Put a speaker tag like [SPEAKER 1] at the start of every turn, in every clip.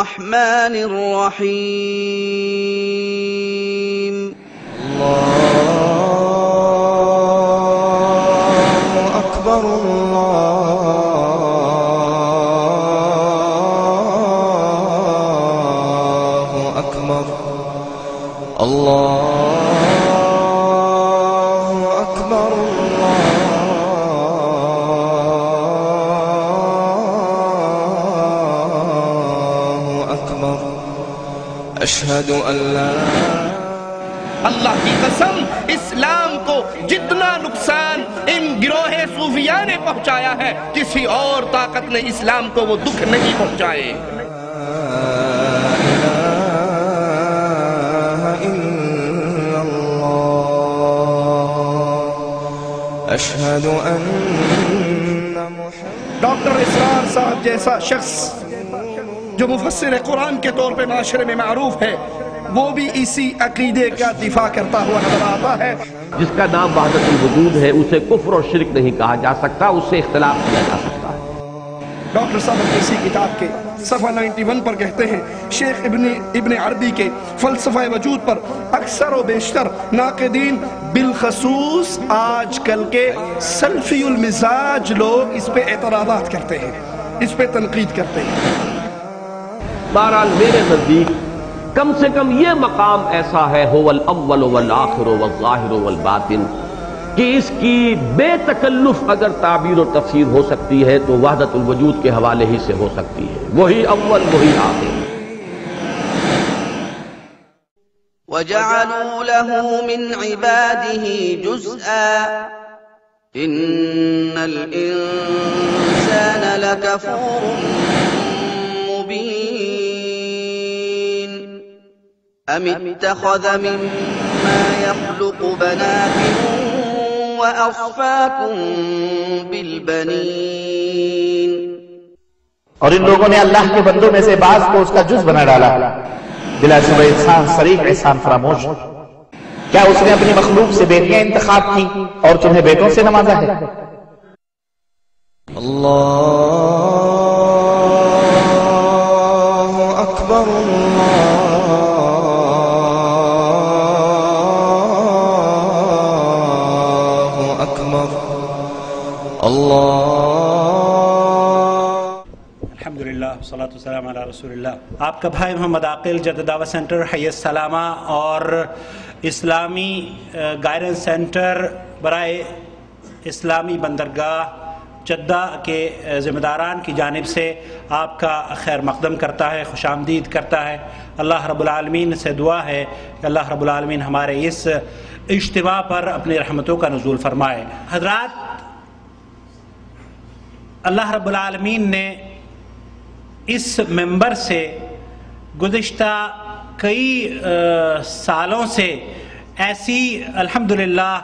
[SPEAKER 1] الرحمن الرحيم
[SPEAKER 2] الله أكبر الله أكبر الله أكبر الله أكبر أشهد أن لا
[SPEAKER 3] اللہ کی قسم اسلام کو جتنا نقصان ان گروہ صوفیاء نے پہنچایا ہے کسی اور طاقت نے اسلام کو وہ دکھ نہیں پہنچائے.
[SPEAKER 2] أشهد أن
[SPEAKER 3] ڈاکٹر اسرار صاحب جیسا شخص جو مفسر قرآن کے طور پہ معاشرے میں معروف ہے وہ بھی اسی عقیدے کا دفاع کرتا ہوا نظر آتا ہے.
[SPEAKER 4] جس کا نام وحدت الوجود ہے اسے کفر اور شرک نہیں کہا جا سکتا، اس سے اختلاف کیا جا سکتا ہے.
[SPEAKER 3] ڈاکٹر صاحب اسی کتاب کے صفحہ 91 پر کہتے ہیں شیخ ابن عربی کے فلسفہ وجود پر اکثر و بیشتر ناقدین بالخصوص آج کل کے سلفی المزاج لوگ اس پہ اعتراضات کرتے ہیں، اس پہ تنقید کرتے ہیں.
[SPEAKER 4] بہرحال میرے نزدیک کم سے کم یہ مقام ایسا ہے هو الاول والآخر والظاہر والباطن کہ اس کی بے تکلف اگر تعبیر و تفسیر ہو سکتی ہے تو وحدت الوجود کے حوالے ہی سے ہو سکتی ہے. وہی اول وہی آخر.
[SPEAKER 1] وَجَعَلُوا لَهُ مِنْ عِبَادِهِ جُزْءًا إِنَّ الْإِنسَانَ لَكَفُورٌ مُبِينٌ أَمِ اتَّخَذَ مِمَّا يَخْلُقُ بَنَاتٍ وَأَصْفَاكُمْ بِالْبَنِينَ.
[SPEAKER 5] اور ان لوگوں نے اللہ کے بندوں میں سے بعض کو اس کا جز بنا ڈالا. بلا شبہ انسان صریح احسان فراموش. کیا اس نے اپنی مخلوق سے بیٹیاں انتخاب کی اور تمہیں بیٹوں سے نوازا ہے؟
[SPEAKER 2] الله أكبر الله أكبر الله.
[SPEAKER 6] الحمدللہ والصلاة والسلام علی رسول اللہ. آپ کا بھائی محمد عاقل جدہ دعوت سینٹر حی السلامہ اور اسلامی گائیڈنس سینٹر برائے اسلامی بندرگاہ جدہ کے ذمہ داران کی جانب سے آپ کا خیر مقدم کرتا ہے، خوش آمدید کرتا ہے. اللہ رب العالمین سے دعا ہے کہ اللہ رب العالمین ہمارے اس اجتماع پر اپنی رحمتوں کا نزول فرمائے. حضرات، اللہ رب العالمین نے اس ممبر سے گزشتہ کئی سالوں سے ایسی الحمدللہ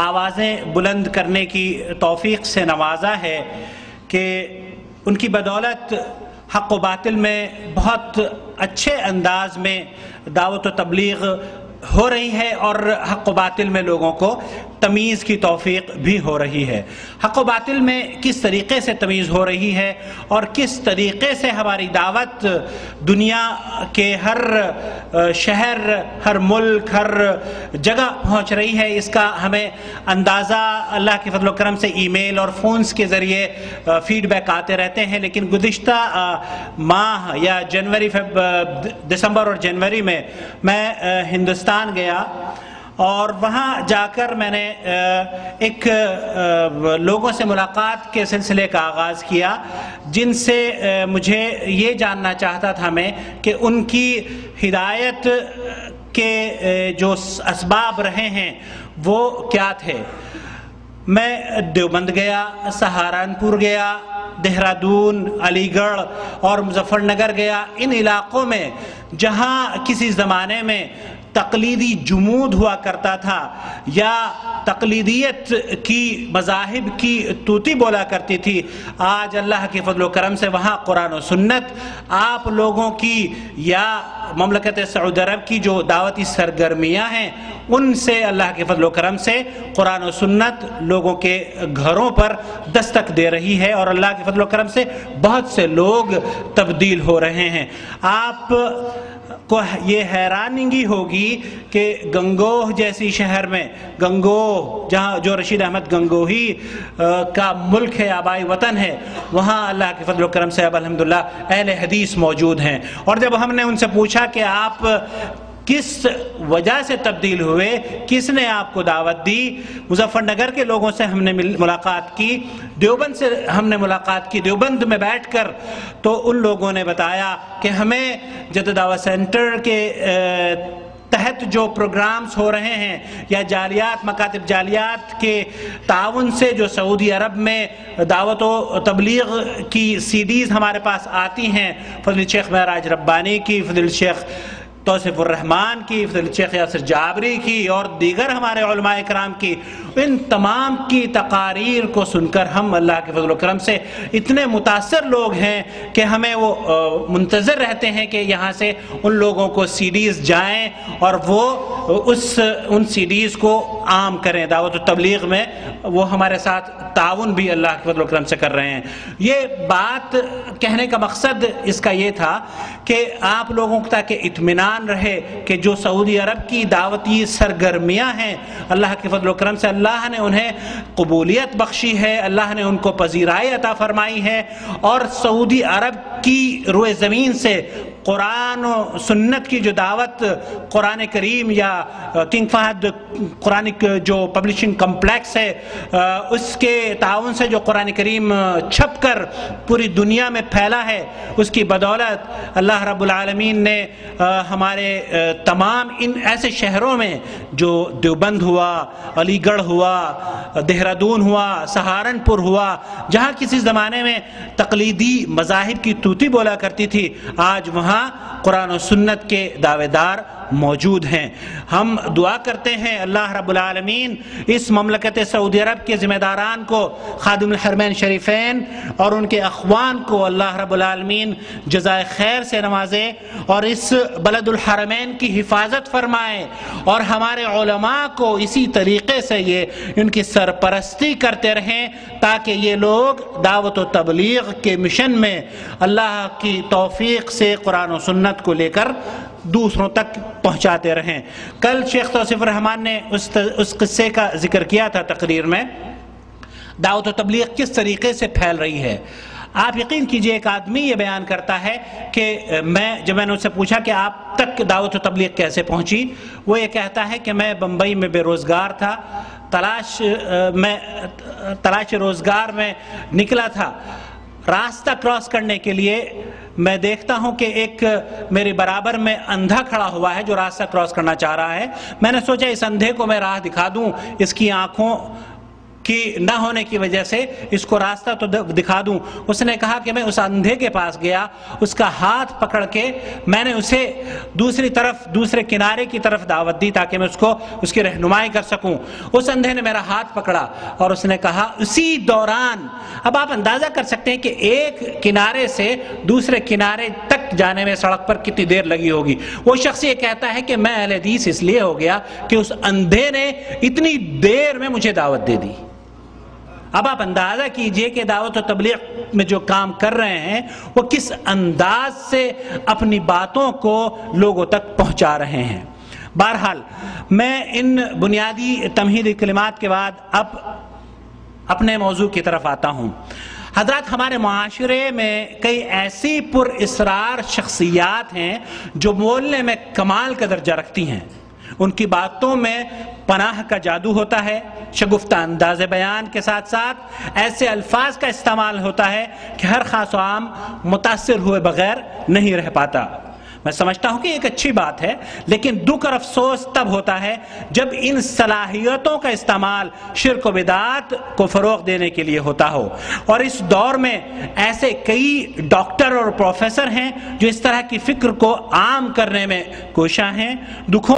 [SPEAKER 6] آوازیں بلند کرنے کی توفیق سے نوازا ہے کہ ان کی بدولت حق و باطل میں بہت اچھے انداز میں دعوت و تبلیغ ہو رہی ہے اور حق و باطل میں لوگوں کو تمیز کی توفیق بھی ہو رہی ہے. حق و باطل میں کس طریقے سے تمیز ہو رہی ہے اور کس طریقے سے ہماری دعوت دنیا کے ہر شہر، ہر ملک، ہر جگہ پہنچ رہی ہے، اس کا ہمیں اندازہ اللہ کے فضل و کرم سے ای میل اور فونز کے ذریعے فیڈ بیک آتے رہتے ہیں. لیکن گزشتہ ماہ یا دسمبر اور جنوری میں ہندوستان گیا اور وہاں جا کر میں نے ایک لوگوں سے ملاقات کے سلسلے کا آغاز کیا جن سے مجھے یہ جاننا چاہتا تھا میں کہ ان کی ہدایت کے جو اسباب رہے ہیں وہ کیا تھے. میں دیوبند گیا، سہارنپور گیا، دہرادون، علی گڑھ اور مظفر نگر گیا. ان علاقوں میں جہاں کسی زمانے میں تقلیدی جمود ہوا کرتا تھا یا تقلیدیت کی مذاہب کی توتی بولا کرتی تھی، آج اللہ کے فضل و کرم سے وہاں قرآن و سنت آپ لوگوں کی یا مملکت سعودی عرب کی جو دعوتی سرگرمیاں ہیں ان سے اللہ کے فضل و کرم سے قرآن و سنت لوگوں کے گھروں پر دستک دے رہی ہے، اور اللہ کے فضل و کرم سے بہت سے لوگ تبدیل ہو رہے ہیں۔ آپ کو یہ حیرانگی ہوگی کہ گنگوہ جیسی شہر میں، گنگوہ جہاں جو رشید احمد گنگوہی کا ملک ہے، آبائی وطن ہے، وہاں اللہ کے فضل و کرم سے اب الحمدللہ اہل حدیث موجود ہیں۔ اور جب ہم نے ان سے پوچھا کہ آپ کس وجہ سے تبدیل ہوئے، کس نے آپ کو دعوت دی، مظفر نگر کے لوگوں سے ہم نے ملاقات کی، دیوبند سے ہم نے ملاقات کی، دیوبند میں بیٹھ کر تو ان لوگوں نے بتایا کہ ہمیں جدید دعوت سینٹر کے تحت جو پروگرامز ہو رہے ہیں یا جالیات، مکاتب جالیات کے تعاون سے جو سعودی عرب میں دعوت و تبلیغ کی سی ڈیز ہمارے پاس آتی ہیں، فضل شیخ معراج ربانی کی، فضل شیخ توصیف الرحمان کی، فضل شیخ یاسر جابری کی اور دیگر ہمارے علماء کرام کی، ان تمام کی تقاریر کو سن کر ہم اللہ کے فضل و کرم سے اتنے متاثر لوگ ہیں کہ ہمیں وہ منتظر رہتے ہیں کہ یہاں سے ان لوگوں کو سی ڈیز جائیں اور وہ ان سی ڈیز کو عام کریں دعوت و تبلیغ میں، وہ ہمارے ساتھ تعاون بھی اللہ کے فضل و کرم سے کر رہے ہیں۔ یہ بات کہنے کا مقصد اس کا یہ تھا کہ آپ لوگوں کو تاکہ اطمینان رہے کہ جو سعودی عرب کی دعوتی سرگرمیاں ہیں اللہ کے فضل و کرم سے اللہ نے انہیں قبولیت بخشی ہے، اللہ نے ان کو پذیرائی عطا فرمائی ہے، اور سعودی عرب کی روئے زمین سے قرآن و سنت کی جو دعوت قرآن کریم یا کنگ فہد قرآنک جو پبلشنگ کمپلیکس ہے اس کے تعاون سے جو قرآن کریم چھپ کر پوری دنیا میں پھیلا ہے، اس کی بدولت اللہ رب العالمین نے ہمارے تمام ان ایسے شہروں میں جو دیوبند ہوا، علی گڑھ ہوا، دہرادون ہوا، سہارنپور ہوا، جہاں کسی زمانے میں تقلیدی مذاہب کی توتی بولا کرتی تھی، آج وہاں قرآن و سنت کے دعوے دار موجود ہیں۔ ہم دعا کرتے ہیں اللہ رب العالمین اس مملکت سعودی عرب کے ذمہ داران کو، خادم الحرمین شریفین اور ان کے اخوان کو اللہ رب العالمین جزائے خیر سے نوازے اور اس بلد الحرمین کی حفاظت فرمائے، اور ہمارے علماء کو اسی طریقے سے یہ ان کی سرپرستی کرتے رہیں تاکہ یہ لوگ دعوت و تبلیغ کے مشن میں اللہ کی توفیق سے قرآن و سنت کو لے کر دوسروں تک پہنچاتے رہیں۔ کل شیخ توصیف الرحمان نے اس قصے کا ذکر کیا تھا تقریر میں، دعوت و تبلیغ کس طریقے سے پھیل رہی ہے۔ آپ یقین کیجئے ایک آدمی یہ بیان کرتا ہے کہ جب میں نے اس سے پوچھا کہ آپ تک دعوت و تبلیغ کیسے پہنچی، وہ یہ کہتا ہے کہ میں بمبئی میں بے روزگار تھا، تلاش روزگار میں نکلا تھا، راستہ کراس کرنے کے لیے میں دیکھتا ہوں کہ ایک میرے برابر میں اندھا کھڑا ہوا ہے جو راستہ کراس کرنا چاہ رہا ہے، میں نے سوچا اس اندھے کو میں راہ دکھا دوں، اس کی آنکھوں کی نہ ہونے کی وجہ سے اس کو راستہ تو دکھا دوں۔ اس نے کہا کہ میں اس اندھے کے پاس گیا، اس کا ہاتھ پکڑ کے میں نے اسے دوسرے کنارے کی طرف دعوت دی تاکہ میں اس کی رہنمائی کر سکوں۔ اس اندھے نے میرا ہاتھ پکڑا اور اس نے کہا اسی دوران، اب آپ اندازہ کر سکتے ہیں کہ ایک کنارے سے دوسرے کنارے تک جانے میں سڑک پر کتنی دیر لگی ہوگی۔ وہ شخص یہ کہتا ہے کہ میں اہل حدیث اس لیے ہو گیا کہ اس اندھے نے اتنی دیر میں مجھے دعوت دے دی۔ اب آپ اندازہ کیجئے کہ دعوت و تبلیغ میں جو کام کر رہے ہیں وہ کس انداز سے اپنی باتوں کو لوگوں تک پہنچا رہے ہیں۔ بہرحال میں ان بنیادی تمہیدی کلمات کے بعد اب اپنے موضوع کی طرف آتا ہوں۔ حضرات، ہمارے معاشرے میں کئی ایسی پر اسرار شخصیات ہیں جو بولنے میں کمال کا درجہ رکھتی ہیں، ان کی باتوں میں پناہ کا جادو ہوتا ہے، شگفتہ انداز بیان کے ساتھ ساتھ ایسے الفاظ کا استعمال ہوتا ہے کہ ہر خاص و عام متاثر ہوئے بغیر نہیں رہ پاتا۔ میں سمجھتا ہوں کہ ایک اچھی بات ہے، لیکن دکھ اور افسوس تب ہوتا ہے جب ان صلاحیتوں کا استعمال شرک و بدعات کو فروغ دینے کے لیے ہوتا ہو، اور اس دور میں ایسے کئی ڈاکٹر اور پروفیسر ہیں جو اس طرح کی فکر کو عام کرنے میں کوشاں ہیں۔ دکھوں